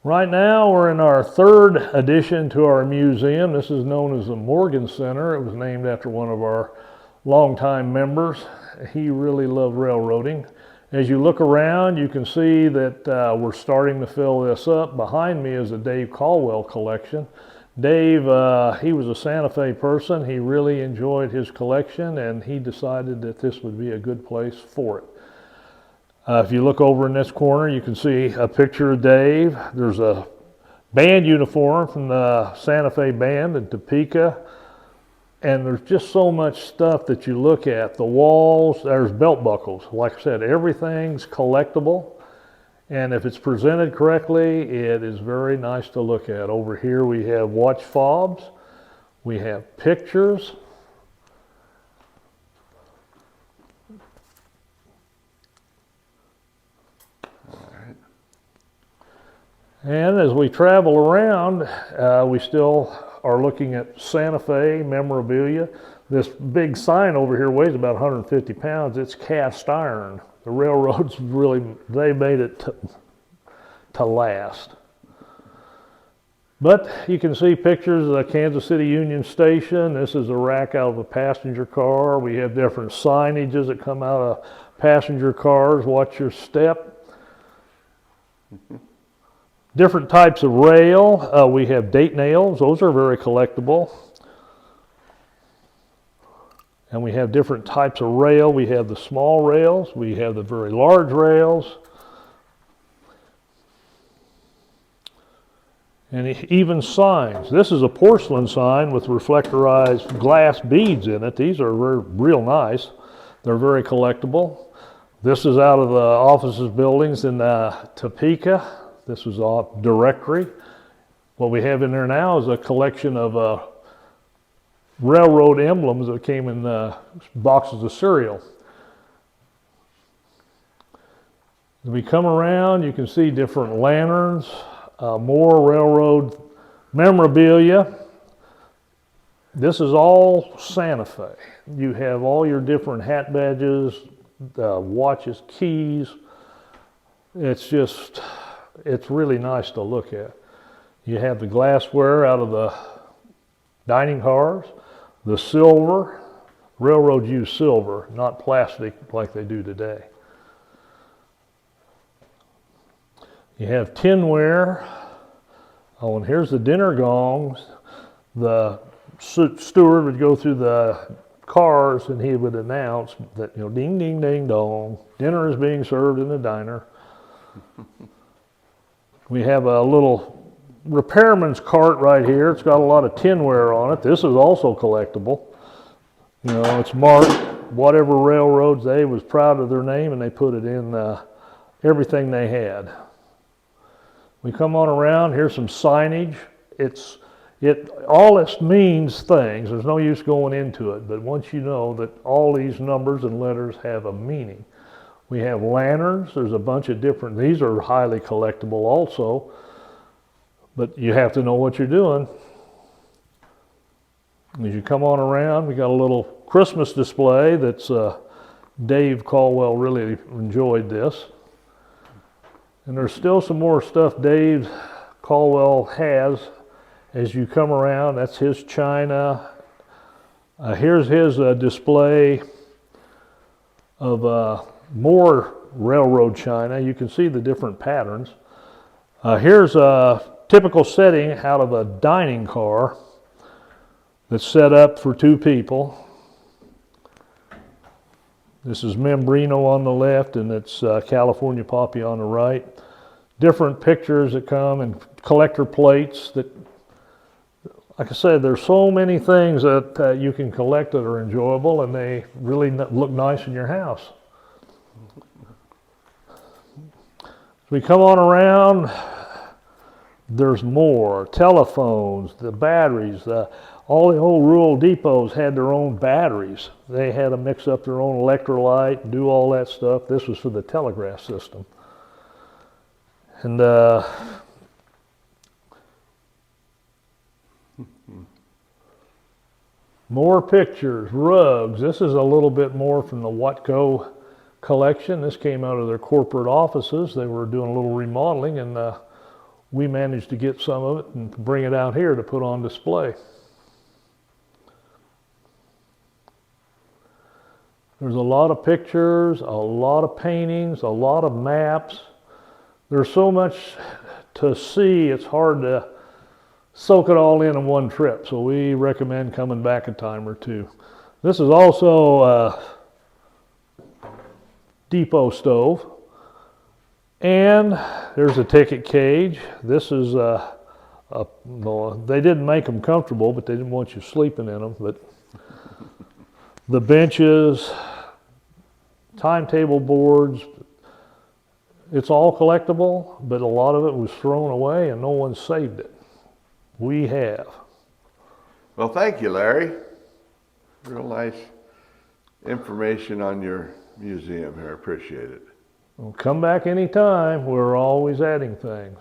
Right now we're in our third addition to our museum. This is known as the Morgan Center. It was named after one of our longtime members. He really loved railroading. As you look around, you can see that we're starting to fill this up. Behind me is the Dave Caldwell collection. Dave, he was a Santa Fe person. He really enjoyed his collection and he decided that this would be a good place for it. If you look over in this corner, you can see a picture of Dave. There's a band uniform from the Santa Fe band in Topeka. And there's just so much stuff that you look at. The walls, there's belt buckles. Like I said, everything's collectible. And if it's presented correctly, it is very nice to look at. Over here we have watch fobs. We have pictures. And as we travel around, we still are looking at Santa Fe memorabilia. This big sign over here weighs about 150 pounds. It's cast iron. The railroads really, they made it to last. But you can see pictures of the Kansas City Union Station. This is a rack out of a passenger car. We have different signages that come out of passenger cars. Watch your step. Different types of rail. We have date nails. Those are very collectible. And we have different types of rail. We have the small rails. We have the very large rails. And even signs. This is a porcelain sign with reflectorized glass beads in it. These are real nice. They're very collectible. This is out of the offices buildings in Topeka. This was a directory. What we have in there now is a collection of railroad emblems that came in boxes of cereal. As we come around, you can see different lanterns, more railroad memorabilia. This is all Santa Fe. You have all your different hat badges, watches, keys. It's really nice to look at. You have the glassware out of the dining cars, the silver. Railroads use silver, not plastic like they do today. You have tinware. Oh, and here's the dinner gongs. The steward would go through the cars and he would announce that, ding, ding, ding, dong, dinner is being served in the diner. We have a little repairman's cart right here. It's got a lot of tinware on it. This is also collectible. It's marked whatever railroads. They was proud of their name and they put it in everything they had. We come on around. Here's some signage. All this means things. There's no use going into it. But once you know that all these numbers and letters have a meaning. We have lanterns. There's a bunch of different, these are highly collectible also, but you have to know what you're doing. As you come on around, we got a little Christmas display that's, Dave Caldwell really enjoyed this. And there's still some more stuff Dave Caldwell has as you come around. That's his china. Here's his display of more railroad china. You can see the different patterns. Here's a typical setting out of a dining car that's set up for two people. This is Membrino on the left and it's California Poppy on the right. Different pictures that come and collector plates that, like I said, there's so many things that you can collect that are enjoyable and they really look nice in your house. We come on around, there's more. Telephones, the batteries, all the old rural depots had their own batteries. They had to mix up their own electrolyte, do all that stuff. This was for the telegraph system. And more pictures, rugs. This is a little bit more from the Watco collection. This came out of their corporate offices. They were doing a little remodeling and we managed to get some of it and bring it out here to put on display. There's a lot of pictures, a lot of paintings, a lot of maps. There's so much to see, it's hard to soak it all in one trip. So we recommend coming back a time or two. This is also a depot stove. And there's a ticket cage. This is they didn't make them comfortable, but they didn't want you sleeping in them. But the benches, timetable boards, it's all collectible, but a lot of it was thrown away and no one saved it. We have. Well, thank you, Larry. Real nice information on your museum here. Appreciate it. Well, come back anytime. We're always adding things.